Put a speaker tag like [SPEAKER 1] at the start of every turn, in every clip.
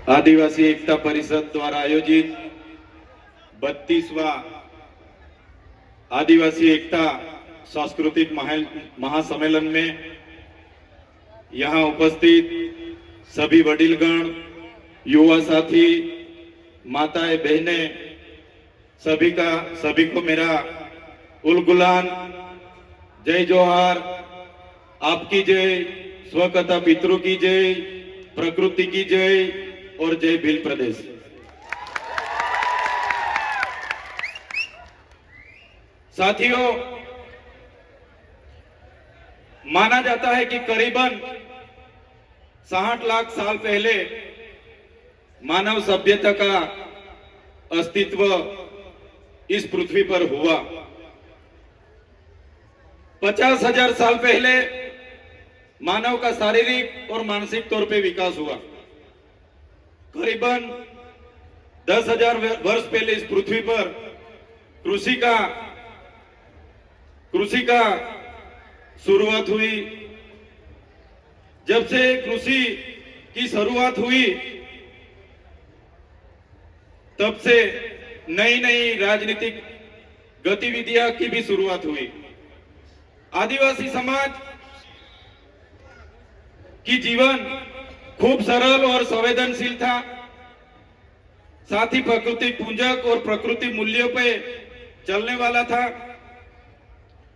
[SPEAKER 1] आदिवासी एकता परिषद द्वारा आयोजित 32वां आदिवासी एकता सांस्कृतिक महासम्मेलन में यहाँ उपस्थित सभी वडीलगण, युवा साथी, माताएं, बहनें, सभी को मेरा उलगुलान, जय जोहार, आपकी जय, स्वकथा पितृ की जय, प्रकृति की जय और जय भील प्रदेश। साथियों, माना जाता है कि करीबन 60 लाख साल पहले मानव सभ्यता का अस्तित्व इस पृथ्वी पर हुआ। 50,000 साल पहले मानव का शारीरिक और मानसिक तौर पे विकास हुआ। करीबन 10,000 वर्ष पहले इस पृथ्वी पर कृषि का शुरुआत हुई। जब से कृषि की शुरुआत हुई तब से नई नई राजनीतिक गतिविधियां की भी शुरुआत हुई। आदिवासी समाज की जीवन खूब सरल और संवेदनशील था। साथ ही प्रकृति पूजक और प्रकृति मूल्यों पे चलने वाला था।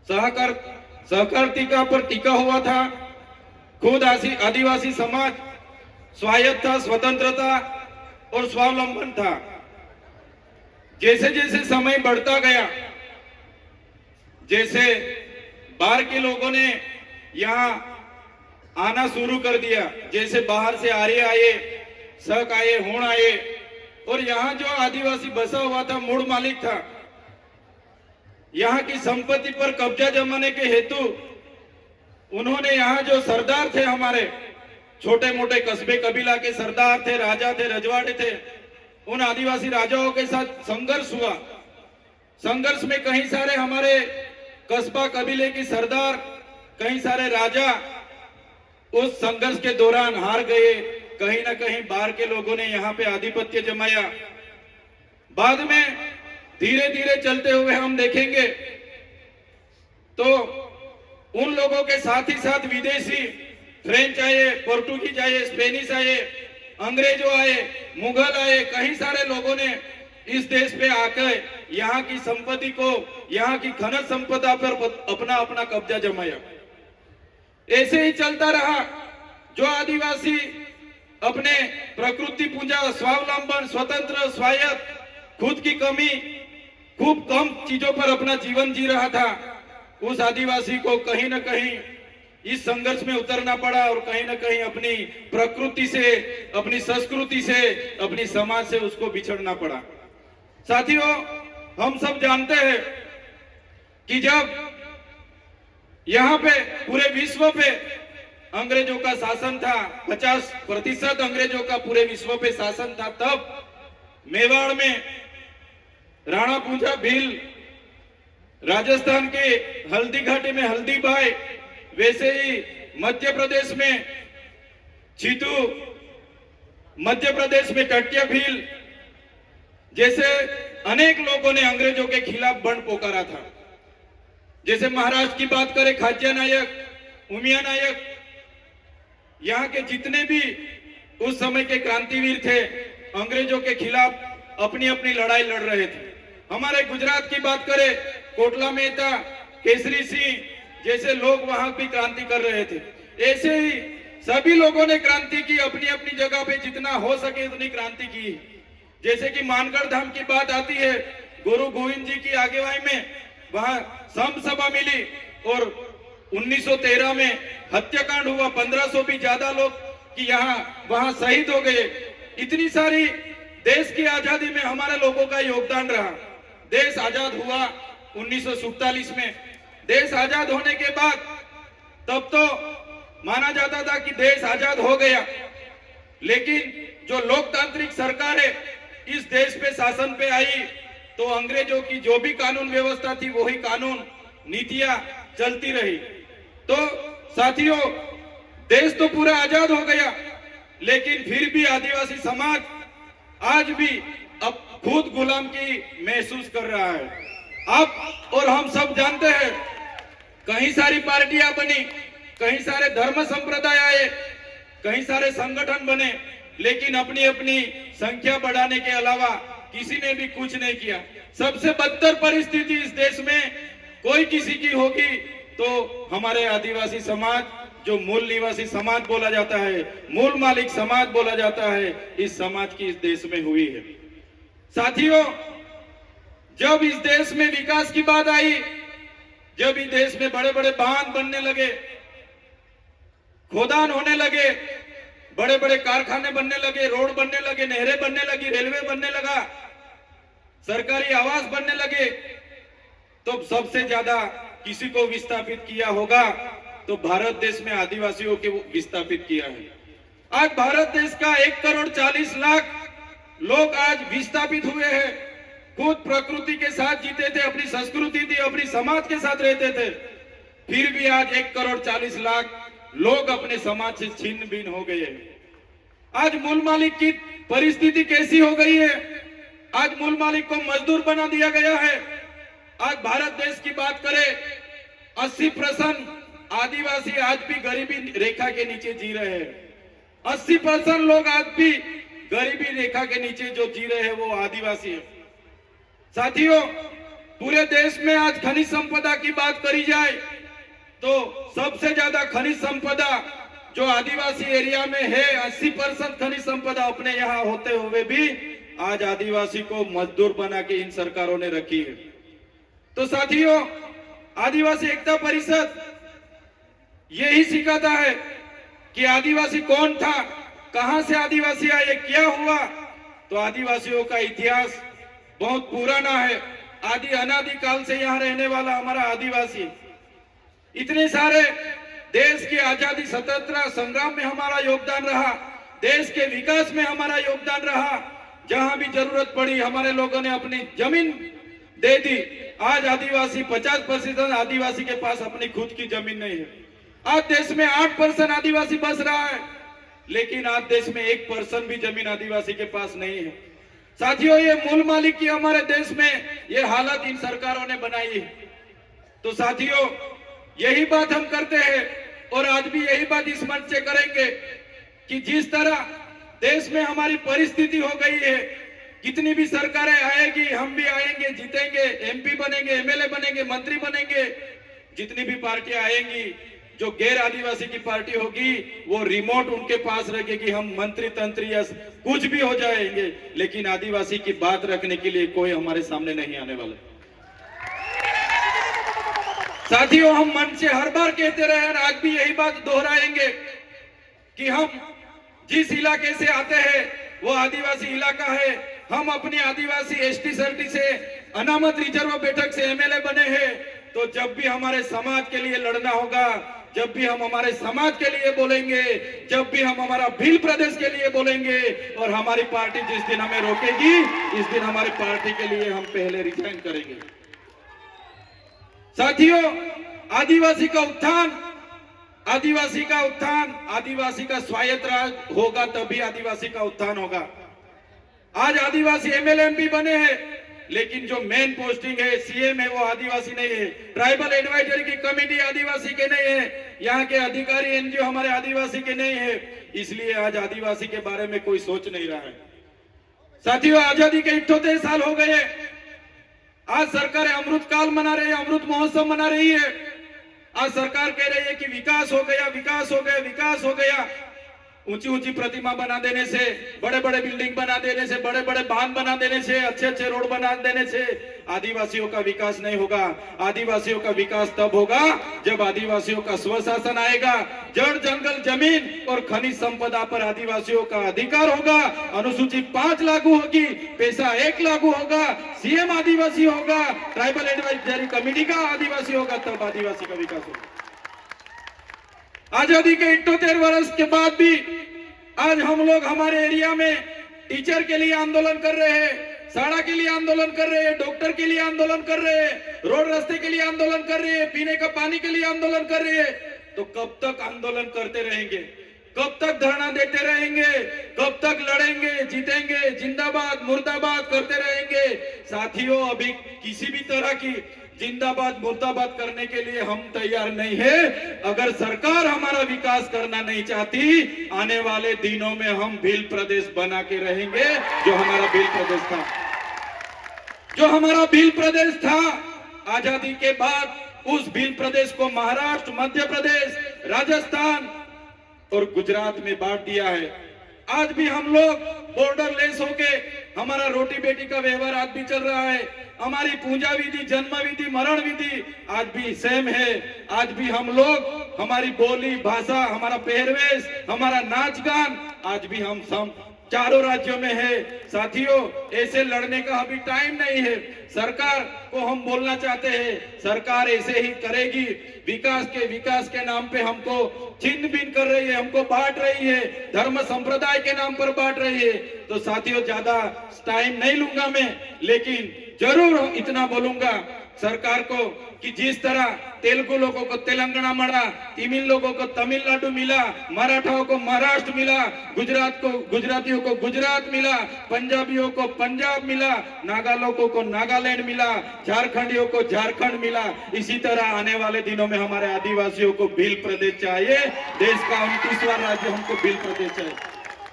[SPEAKER 1] सहकारिता पर टिका हुआ था। खुद आदिवासी समाज स्वायत्त था, स्वतंत्रता और स्वावलंबन था। जैसे जैसे समय बढ़ता गया, जैसे बाहर के लोगों ने यहाँ आना शुरू कर दिया, जैसे बाहर से आर्य आए, शक आए, होण आए, और यहाँ जो आदिवासी बसा हुआ था, मूल मालिक था, यहाँ की संपत्ति पर कब्जा जमाने के हेतु उन्होंने यहाँ जो सरदार थे, हमारे छोटे मोटे कस्बे कबीला के सरदार थे, राजा थे, रजवाड़े थे, उन आदिवासी राजाओं के साथ संघर्ष हुआ। संघर्ष में कई सारे हमारे कस्बा कबीले के सरदार, कई सारे राजा उस संघर्ष के दौरान हार गए। कहीं ना कहीं बाहर के लोगों ने यहाँ पे आधिपत्य जमाया। बाद में धीरे धीरे चलते हुए हम देखेंगे तो उन लोगों के साथ ही साथ विदेशी फ्रेंच आए, पोर्टुगीज आए, स्पेनिश आए, अंग्रेजों आए, मुगल आए, कई सारे लोगों ने इस देश पे आकर यहाँ की संपत्ति को, यहाँ की खनिज संपदा पर अपना अपना कब्जा जमाया। ऐसे ही चलता रहा। जो आदिवासी अपने प्रकृति पूजा, स्वावलंबन, स्वतंत्र, स्वायत्त, खुद की कमी, खूब कम चीजों पर अपना जीवन जी रहा था, उस आदिवासी को कहीं ना कहीं इस संघर्ष में उतरना पड़ा और कहीं ना कहीं अपनी प्रकृति से, अपनी संस्कृति से, अपनी समाज से उसको बिछड़ना पड़ा। साथियों, हम सब जानते हैं कि जब यहाँ पे पूरे विश्व पे अंग्रेजों का शासन था, 50% अंग्रेजों का पूरे विश्व पे शासन था, तब मेवाड़ में राणा पूजा भील, राजस्थान के हल्दी घाटी में हल्दी बाई, वैसे ही मध्य प्रदेश में चीतू, मध्य प्रदेश में टट्या भील, जैसे अनेक लोगों ने अंग्रेजों के खिलाफ बंड पोकारा था। जैसे महाराष्ट्र की बात करें, खाज्या नायक, उमिया नायक, यहाँ के जितने भी उस समय के क्रांतिवीर थे, अंग्रेजों के खिलाफ अपनी अपनी लड़ाई लड़ रहे थे। हमारे गुजरात की बात करें, कोटला मेहता, केसरी सिंह जैसे लोग वहां भी क्रांति कर रहे थे। ऐसे ही सभी लोगों ने क्रांति की, अपनी अपनी जगह पे जितना हो सके उतनी क्रांति की। जैसे कि मानगढ़ धाम की बात आती है, गुरु गोविंद जी की आगेवाई में वहां सम सभा मिली और 1913 में हत्याकांड हुआ। 1500 भी ज्यादा लोग कि यहाँ वहां शहीद हो गए। इतनी सारी देश की आजादी में हमारे लोगों का योगदान रहा। देश आजाद हुआ 1947 में। देश आजाद होने के बाद तब तो माना जाता था कि देश आजाद हो गया, लेकिन जो लोकतांत्रिक सरकारें इस देश पे शासन पे आई तो अंग्रेजों की जो भी कानून व्यवस्था थी वही कानून नीतियां चलती रही। तो साथियों, देश तो पूरा आजाद हो गया, लेकिन फिर भी आदिवासी समाज आज भी अब खुद गुलाम की महसूस कर रहा है। अब और हम सब जानते हैं, कई सारी पार्टियां बनी, कई सारे धर्म संप्रदाय आए, कई सारे संगठन बने, लेकिन अपनी अपनी संख्या बढ़ाने के अलावा किसी ने भी कुछ नहीं किया। सबसे बदतर परिस्थिति इस देश में कोई किसी की होगी तो हमारे आदिवासी समाज, जो मूल निवासी समाज बोला जाता है, मूल मालिक समाज बोला जाता है, इस समाज की इस देश में हुई है। साथियों, जब इस देश में विकास की बात आई, जब इस देश में बड़े बड़े बांध बनने लगे, खोदान होने लगे, बड़े बड़े कारखाने बनने लगे, रोड बनने लगे, नहरें बनने लगी, रेलवे बनने लगा, सरकारी आवास बनने लगे, तो सबसे ज्यादा किसी को विस्थापित किया होगा तो भारत देश में आदिवासियों को विस्थापित किया है। आज भारत देश का 1,40,00,000 लोग आज विस्थापित हुए हैं। खुद प्रकृति के साथ जीते थे, अपनी संस्कृति थी, अपनी समाज के साथ रहते थे, फिर भी आज 1,40,00,000 लोग अपने समाज से छिन्न भिन्न हो गए हैं। आज मूल मालिक की परिस्थिति कैसी हो गई है? आज मूल मालिक को मजदूर बना दिया गया है। आज भारत देश की बात करें, 80% आदिवासी आज भी गरीबी रेखा के नीचे जी रहे हैं। 80% लोग आज भी गरीबी रेखा के नीचे जो जी रहे हैं वो आदिवासी है। साथियों, पूरे देश में आज खनिज संपदा की बात करी जाए तो सबसे ज्यादा खनिज संपदा जो आदिवासी एरिया में है, 80% खनिज संपदा अपने यहाँ होते हुए भी आज आदिवासी को मजदूर बना के इन सरकारों ने रखी है। तो साथियों, आदिवासी एकता परिषद यही सिखाता है कि आदिवासी कौन था, कहां से आदिवासी आए, क्या हुआ। तो आदिवासियों का इतिहास बहुत पुराना है। आदि अनादि काल से यहाँ रहने वाला हमारा आदिवासी, इतने सारे देश की आजादी स्वतंत्रता संग्राम में हमारा योगदान रहा, देश के विकास में हमारा योगदान रहा। जहां भी जरूरत पड़ी हमारे लोगों ने अपनी जमीन दे दी। आज आदिवासी 50% आदिवासी के पास अपनी खुद की जमीन नहीं है। आज देश में 8% आदिवासी बस रहा है, लेकिन आज देश में 1% भी जमीन आदिवासी के पास नहीं है। साथियों, ये मूल मालिक की हमारे देश में ये हालत इन सरकारों ने बनाई है। तो साथियों, यही बात हम करते हैं और आज भी यही बात इस मंच से करेंगे कि जिस तरह देश में हमारी परिस्थिति हो गई है, कितनी भी सरकारें आएगी, हम भी आएंगे, जीतेंगे, एमपी बनेंगे, एमएलए बनेंगे, मंत्री बनेंगे, जितनी भी पार्टियां आएंगी, जो गैर आदिवासी की पार्टी होगी वो रिमोट उनके पास रखेगी, हम मंत्री तंत्री या कुछ भी हो जाएंगे, लेकिन आदिवासी की बात रखने के लिए कोई हमारे सामने नहीं आने वाला। साथियों, हम मन से हर बार कहते रहे और आज भी यही बात दोहराएंगे कि हम जिस इलाके से आते हैं वो आदिवासी इलाका है। हम अपनी आदिवासी एसटी सर्टी से अनामत रिजर्व बैठक से एमएलए बने हैं। तो जब भी हमारे समाज के लिए लड़ना होगा, जब भी हम हमारे समाज के लिए बोलेंगे, जब भी हम हमारा भील प्रदेश के लिए बोलेंगे और हमारी पार्टी जिस दिन हमें रोकेगी, इस दिन हमारी पार्टी के लिए हम पहले रिजाइन करेंगे। साथियों, आदिवासी का उत्थान, आदिवासी का उत्थान, आदिवासी का स्वायत्त राज होगा तभी आदिवासी का उत्थान होगा। आज आदिवासी एमएलए एमपी बने हैं, लेकिन जो मेन पोस्टिंग है सीएम है वो आदिवासी नहीं है। ट्राइबल एडवाइजरी की कमेटी आदिवासी के नहीं है, यहाँ के अधिकारी एनजीओ हमारे आदिवासी के नहीं है, इसलिए आज आदिवासी के बारे में कोई सोच नहीं रहा है। साथियों, आजादी के 78 साल हो गए। आज सरकार अमृत काल मना रही है, अमृत महोत्सव मना रही है। आज सरकार कह रही है कि विकास हो गया, विकास हो गया, विकास हो गया। ऊंची ऊंची प्रतिमा बना देने से, बड़े बड़े बिल्डिंग बना देने से, बड़े बड़े बांध बना देने से, अच्छे अच्छे रोड बना देने से आदिवासियों का विकास नहीं होगा। आदिवासियों का विकास तब होगा जब आदिवासियों का स्वशासन आएगा, जड़ जंगल जमीन और खनिज संपदा पर आदिवासियों का अधिकार होगा, अनुसूची 5 लागू होगी, पैसा 1 लागू होगा, सीएम आदिवासी होगा, ट्राइबल एडवाइजरी कमेटी का आदिवासी होगा, तब आदिवासी का विकास होगा। आजादी के 78 वर्ष के बाद भी आज हम लोग हमारे एरिया में टीचर के लिए आंदोलन कर रहे हैं, सड़क के लिए आंदोलन कर रहे हैं, डॉक्टर के लिए आंदोलन कर रहे हैं, रोड रास्ते के लिए आंदोलन कर रहे हैं, पीने का पानी के लिए आंदोलन कर रहे हैं। तो कब तक आंदोलन करते रहेंगे? कब तक धरना देते रहेंगे, कब तक लड़ेंगे, जीतेंगे, जिंदाबाद मुर्दाबाद करते रहेंगे। साथियों, अभी किसी भी तरह की जिंदाबाद मुर्दाबाद करने के लिए हम तैयार नहीं है। अगर सरकार हमारा विकास करना नहीं चाहती, आने वाले दिनों में हम भील प्रदेश बना के रहेंगे। जो हमारा भील प्रदेश था, जो हमारा भील प्रदेश था, आजादी के बाद उस भील प्रदेश को महाराष्ट्र, मध्य प्रदेश, राजस्थान और गुजरात में बांट दिया है। आज भी हम लोग बॉर्डर लेस होके हमारा रोटी बेटी का व्यवहार आज भी चल रहा है। हमारी पूजा विधि, जन्म विधि, मरण विधि आज भी सेम है। आज भी हम लोग, हमारी बोली भाषा, हमारा पहरवेश, हमारा नाच गान आज भी हम सब चारों राज्यों में है। साथियों, ऐसे लड़ने का अभी टाइम नहीं है। सरकार को हम बोलना चाहते हैं, सरकार ऐसे ही करेगी। विकास के नाम पे हमको छिन्न भिन्न कर रही है, हमको बांट रही है, धर्म संप्रदाय के नाम पर बांट रही है। तो साथियों, ज्यादा टाइम नहीं लूंगा मैं, लेकिन जरूर इतना बोलूंगा सरकार को कि जिस तरह तेलुगु लोगों को तेलंगाना मिला, तमिल लोगों को तमिलनाडु मिला, मराठाओं को महाराष्ट्र मिला, गुजरातियों को गुजरात मिला, पंजाबियों को पंजाब मिला, नागा लोगों को नागालैंड मिला, झारखंडियों को झारखंड मिला, इसी तरह आने वाले दिनों में हमारे आदिवासियों को भील प्रदेश चाहिए। देश का 29वां राज्य हमको भील प्रदेश चाहिए।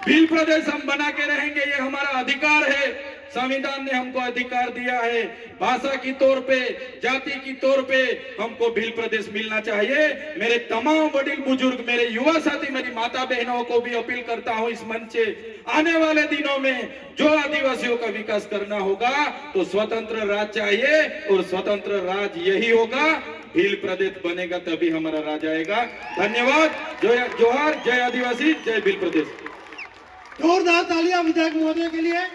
[SPEAKER 1] भील प्रदेश हम बना के रहेंगे, ये हमारा अधिकार है। संविधान ने हमको अधिकार दिया है। भाषा की तौर पे, जाति की तौर पे हमको भील प्रदेश मिलना चाहिए। मेरे तमाम बड़े बुजुर्ग, मेरे युवा साथी, मेरी माता बहनों को भी अपील करता हूं इस मंच से, आने वाले दिनों में जो आदिवासियों का विकास करना होगा तो स्वतंत्र राज चाहिए, और स्वतंत्र राज यही होगा, भील प्रदेश बनेगा तभी हमारा राज आएगा। धन्यवाद। जोहार, जय आदिवासी, जय भील प्रदेश।
[SPEAKER 2] जोरदार तालियां विधायक महोदय के लिए।